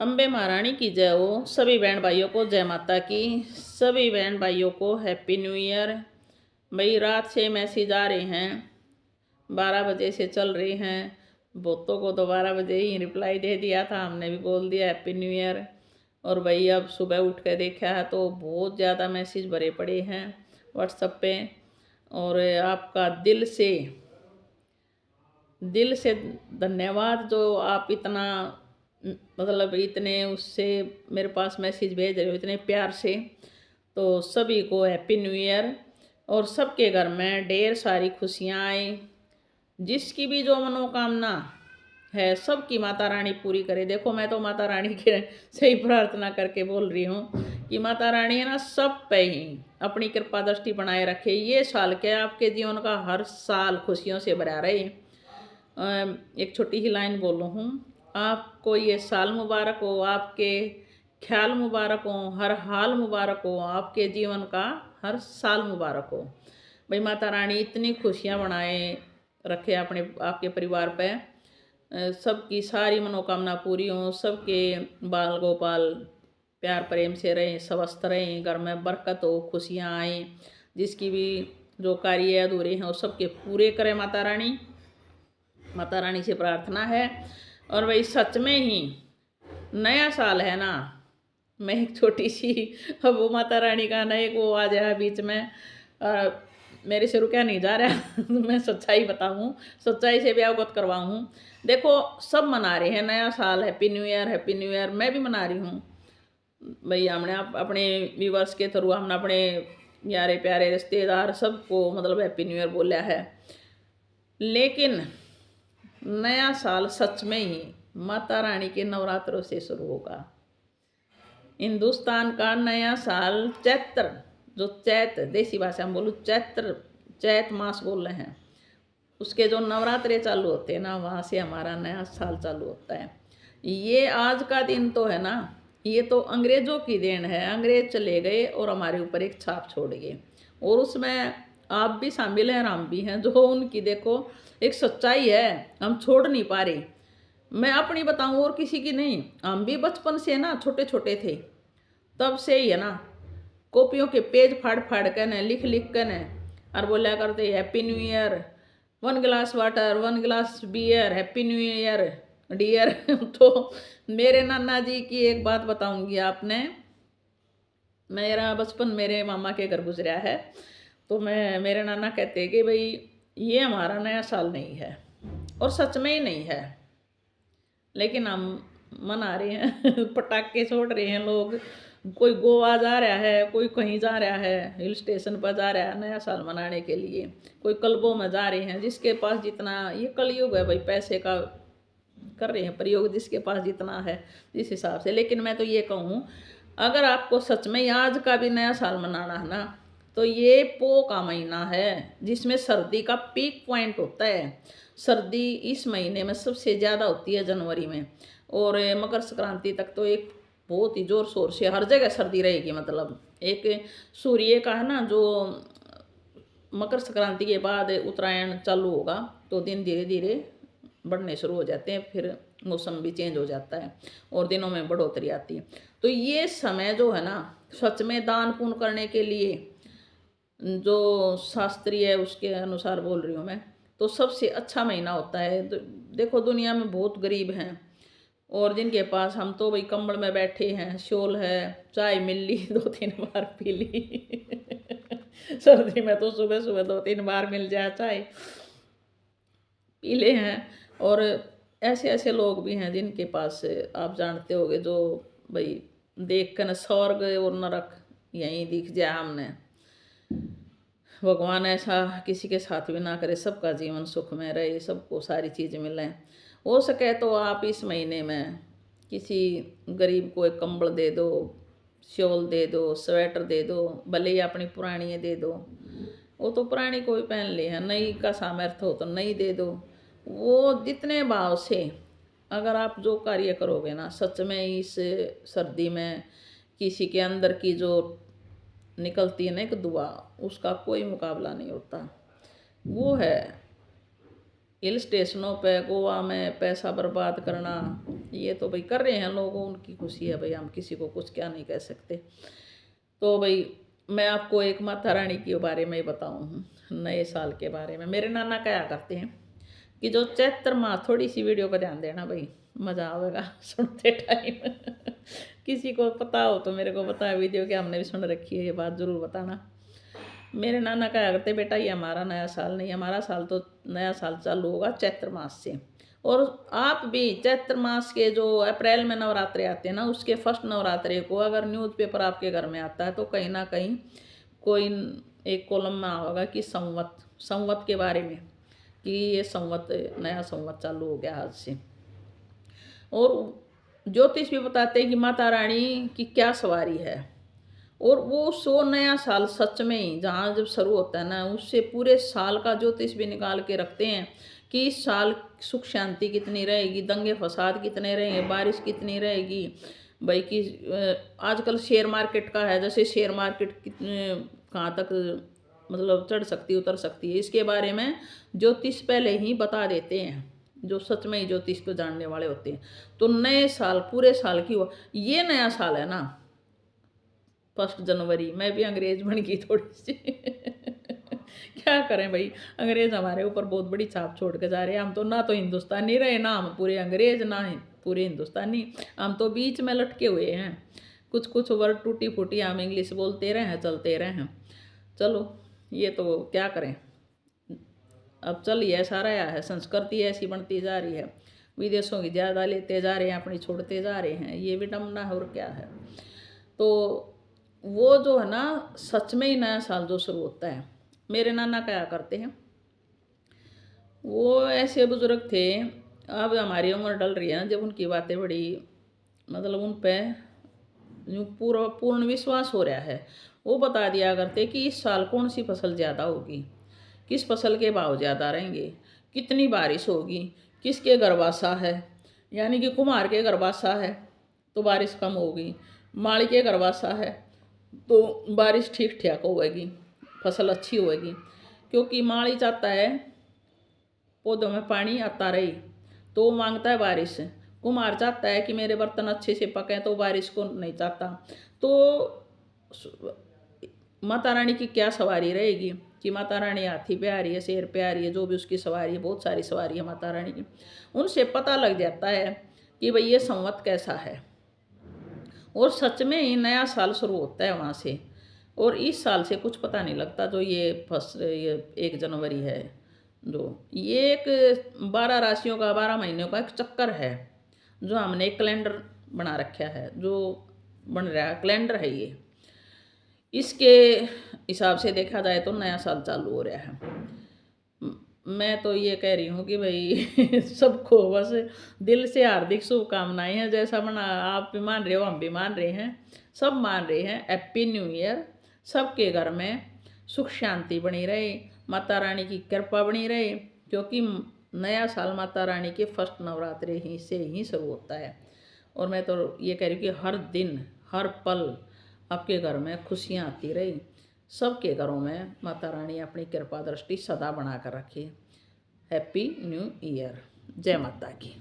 अम्बे महारानी की जय हो। सभी बहन भाइयों को जय माता की। सभी बहन भाइयों को हैप्पी न्यू ईयर। भाई रात से मैसेज आ रहे हैं, 12 बजे से चल रहे हैं। बहुतों को तो 12 बजे ही रिप्लाई दे दिया था, हमने भी बोल दिया हैप्पी न्यू ईयर। और भाई अब सुबह उठ कर देखा है तो बहुत ज़्यादा मैसेज भरे पड़े हैं व्हाट्सएप पे। और आपका दिल से धन्यवाद, जो आप इतना मतलब इतने उससे मेरे पास मैसेज भेज रहे हो इतने प्यार से। तो सभी को हैप्पी न्यू ईयर, और सबके घर में ढेर सारी खुशियाँ आए। जिसकी भी जो मनोकामना है सबकी माता रानी पूरी करे। देखो मैं तो माता रानी के से ही प्रार्थना करके बोल रही हूँ कि माता रानी है ना सब पे ही अपनी कृपा दृष्टि बनाए रखे। ये साल क्या आपके जीवन का हर साल खुशियों से भरा रहे। एक छोटी ही लाइन बोलूँ हूँ, आपको ये साल मुबारक हो, आपके ख्याल मुबारक हो, हर हाल मुबारक हो, आपके जीवन का हर साल मुबारक हो। भाई माता रानी इतनी खुशियाँ बनाए रखे अपने आपके परिवार पे। सबकी सारी मनोकामना पूरी हो, सबके बाल गोपाल प्यार प्रेम से रहें, स्वस्थ रहें, घर में बरकत हो, खुशियाँ आए। जिसकी भी जो कार्य अधूरे हैं वो सबके पूरे करें माता रानी। माता रानी से प्रार्थना है। और वही सच में ही नया साल है ना, मैं एक छोटी सी अब वो माता रानी का ना एक वो आ जाए बीच में, मेरे से रुका नहीं जा रहा मैं सच्चाई बताऊँ, सच्चाई से भी अवगत करवाऊँ। देखो सब मना रहे हैं नया साल, happy new year happy new year, मैं भी मना रही हूँ। भाई हमने अपने व्यूवर्स के थ्रू हमने अपने यारे प्यारे रिश्तेदार सबको मतलब हैप्पी न्यू ईयर बोला है। लेकिन नया साल सच में ही माता रानी के नवरात्रों से शुरू होगा। हिंदुस्तान का नया साल चैत्र, जो चैत देसी भाषा में बोलूँ चैत मास बोल रहे हैं, उसके जो नवरात्रे चालू होते हैं ना, वहाँ से हमारा नया साल चालू होता है। ये आज का दिन तो है ना, ये तो अंग्रेज़ों की देन है। अंग्रेज चले गए और हमारे ऊपर एक छाप छोड़ गए, और उसमें आप भी शामिल हैं, हम भी हैं। जो उनकी देखो एक सच्चाई है, हम छोड़ नहीं पा रहे। मैं अपनी बताऊं और किसी की नहीं। हम भी बचपन से ना छोटे छोटे थे तब से ही है ना, कॉपियों के पेज फाड़ फाड़ कर न लिख लिख कर न और बोला करते हैप्पी न्यू ईयर, 1 गिलास वाटर 1 गिलास beer, happy new year dear तो मेरे नाना जी की एक बात बताऊंगी आपने। मेरा बचपन मेरे मामा के घर गुजरा है, तो मेरे नाना कहते हैं कि भाई ये हमारा नया साल नहीं है, और सच में ही नहीं है। लेकिन हम मना रहे हैं पटाखे छोड़ रहे हैं लोग। कोई गोवा जा रहा है, कोई कहीं जा रहा है, हिल स्टेशन पर जा रहा है नया साल मनाने के लिए, कोई क्लबों में जा रहे हैं। जिसके पास जितना, ये कलयुग है भाई, पैसे का कर रहे हैं प्रयोग, जिसके पास जितना है जिस हिसाब से। लेकिन मैं तो ये कहूँ, अगर आपको सच में आज का भी नया साल मनाना है ना, तो ये पो का महीना है जिसमें सर्दी का पीक पॉइंट होता है। सर्दी इस महीने में सबसे ज़्यादा होती है, जनवरी में। और मकर संक्रांति तक तो एक बहुत ही ज़ोर शोर से हर जगह सर्दी रहेगी। मतलब एक सूर्य का है ना, जो मकर संक्रांति के बाद उत्तरायण चालू होगा तो दिन धीरे धीरे बढ़ने शुरू हो जाते हैं, फिर मौसम भी चेंज हो जाता है और दिनों में बढ़ोतरी आती है। तो ये समय जो है ना, सच में दान पुण्य करने के लिए, जो शास्त्रीय है उसके अनुसार बोल रही हूँ मैं, तो सबसे अच्छा महीना होता है। देखो दुनिया में बहुत गरीब हैं, और जिनके पास, हम तो भाई कंबल में बैठे हैं, शोल है, चाय मिल ली 2-3 बार पी ली सर्दी में तो सुबह सुबह 2-3 बार मिल जाए चाय पी ले हैं। और ऐसे ऐसे लोग भी हैं जिनके पास आप जानते होगे, जो भाई देख कर न स्वर्ग और नरक यहीं दिख जाए हमने। भगवान ऐसा किसी के साथ भी ना करे, सबका जीवन सुख में रहे, सबको सारी चीज़ मिले। हो सके तो आप इस महीने में किसी गरीब को एक कंबल दे दो, शॉल दे दो, स्वेटर दे दो, भले ही अपनी पुरानी दे दो। वो तो पुरानी कोई पहन ले है, नई का सामर्थ्य हो तो नई दे दो। वो जितने भाव से अगर आप जो कार्य करोगे ना, सच में इस सर्दी में किसी के अंदर की जो निकलती है ना एक दुआ, उसका कोई मुकाबला नहीं होता। वो है हिल स्टेशनों पे गोवा में पैसा बर्बाद करना, ये तो भाई कर रहे हैं लोगों, उनकी खुशी है भाई, हम किसी को कुछ क्या नहीं कह सकते। तो भाई मैं आपको एक माता रानी के बारे में बताऊँ, नए साल के बारे में। मेरे नाना कहा करते हैं कि जो चैत्र माह, थोड़ी सी वीडियो पर ध्यान देना भाई, मज़ा आएगा सुनते टाइम किसी को पता हो तो मेरे को बता, वीडियो कि हमने भी सुन रखी है, ये बात ज़रूर बताना। मेरे नाना कहा करते, बेटा ये हमारा नया साल नहीं, हमारा साल तो नया साल चालू होगा चैत्र मास से। और आप भी चैत्र मास के जो अप्रैल में नवरात्रे आते हैं ना, उसके फर्स्ट नवरात्रे को अगर न्यूज़पेपर आपके घर में आता है तो कहीं ना कहीं कोई एक कॉलम में होगा कि संवत के बारे में, कि ये संवत, नया संवत चालू हो गया आज से। और ज्योतिष भी बताते हैं कि माता रानी की क्या सवारी है। और वो नया साल सच में ही जहाँ जब शुरू होता है ना, उससे पूरे साल का ज्योतिष भी निकाल के रखते हैं कि इस साल सुख शांति कितनी रहेगी, दंगे फसाद कितने रहेंगे, बारिश कितनी रहेगी भाई। कि आजकल शेयर मार्केट का है, जैसे शेयर मार्केट कितने कहाँ तक मतलब चढ़ सकती उतर सकती है, इसके बारे में ज्योतिष पहले ही बता देते हैं, जो सच में ही ज्योतिष को जानने वाले होते हैं। तो नए साल, पूरे साल की ये नया साल है ना 1 जनवरी, मैं भी अंग्रेज बन गई थोड़ी सी क्या करें भाई, अंग्रेज हमारे ऊपर बहुत बड़ी छाप छोड़ के जा रहे हैं। हम तो ना तो हिंदुस्तानी रहे, ना हम पूरे अंग्रेज, ना पूरे हिंदुस्तानी, हम तो बीच में लटके हुए हैं। कुछ कुछ वर्ड टूटी फूटी हम इंग्लिश बोलते रहे हैं, चलते रहे हैं। चलो ये तो क्या करें, अब चल ये ऐसा रहा है, संस्कृति ऐसी बनती जा रही है, विदेशों की ज़्यादा लेते जा रहे हैं, अपनी छोड़ते जा रहे हैं, ये विडम्बना है और क्या है। तो वो जो है ना, सच में ही नया साल जो शुरू होता है, मेरे नाना कहा करते हैं, वो ऐसे बुजुर्ग थे, अब हमारी उम्र डल रही है ना, जब उनकी बातें बड़ी मतलब उन पर यूँ पूर्ण विश्वास हो रहा है। वो बता दिया करते कि इस साल कौन सी फसल ज़्यादा होगी, किस फसल के भाव ज़्यादा रहेंगे, कितनी बारिश होगी, किसके गर्भाशा है, यानी कि कुम्हार के गर्भाशा है तो बारिश कम होगी, माली के गर्भाशा है तो बारिश ठीक ठाक होगी, फसल अच्छी होगी। क्योंकि माली चाहता है पौधों में पानी आता रहे तो वो मांगता है बारिश। कुम्हार चाहता है कि मेरे बर्तन अच्छे से पकें तो बारिश को नहीं चाहता। तो माता रानी की क्या सवारी रहेगी कि माता रानी हाथी पे आ रही है, शेर पे आ रही है, जो भी उसकी सवारी है, बहुत सारी सवारी है माता रानी की। उनसे पता लग जाता है कि भाई ये संवत कैसा है। और सच में ही नया साल शुरू होता है वहाँ से। और इस साल से कुछ पता नहीं लगता, जो ये 1 जनवरी है, जो ये एक 12 राशियों का, 12 महीनों का एक चक्कर है, जो हमने एक कैलेंडर बना रखा है, जो बन रहा है कैलेंडर है ये। इसके हिसाब से देखा जाए तो नया साल चालू हो रहा है। मैं तो ये कह रही हूँ कि भाई सबको बस दिल से हार्दिक शुभकामनाएं हैं। जैसा बना आप भी मान रहे हो, हम भी मान रहे हैं, सब मान रहे हैं। Happy new year. सबके घर में सुख शांति बनी रहे, माता रानी की कृपा बनी रहे, क्योंकि नया साल माता रानी के फर्स्ट नवरात्रे ही से ही शुरू होता है। और मैं तो ये कह रही हूँ कि हर दिन हर पल आपके घर में खुशियाँ आती रही, सबके घरों में माता रानी अपनी कृपा दृष्टि सदा बना कर रखे। Happy new year. जय माता की।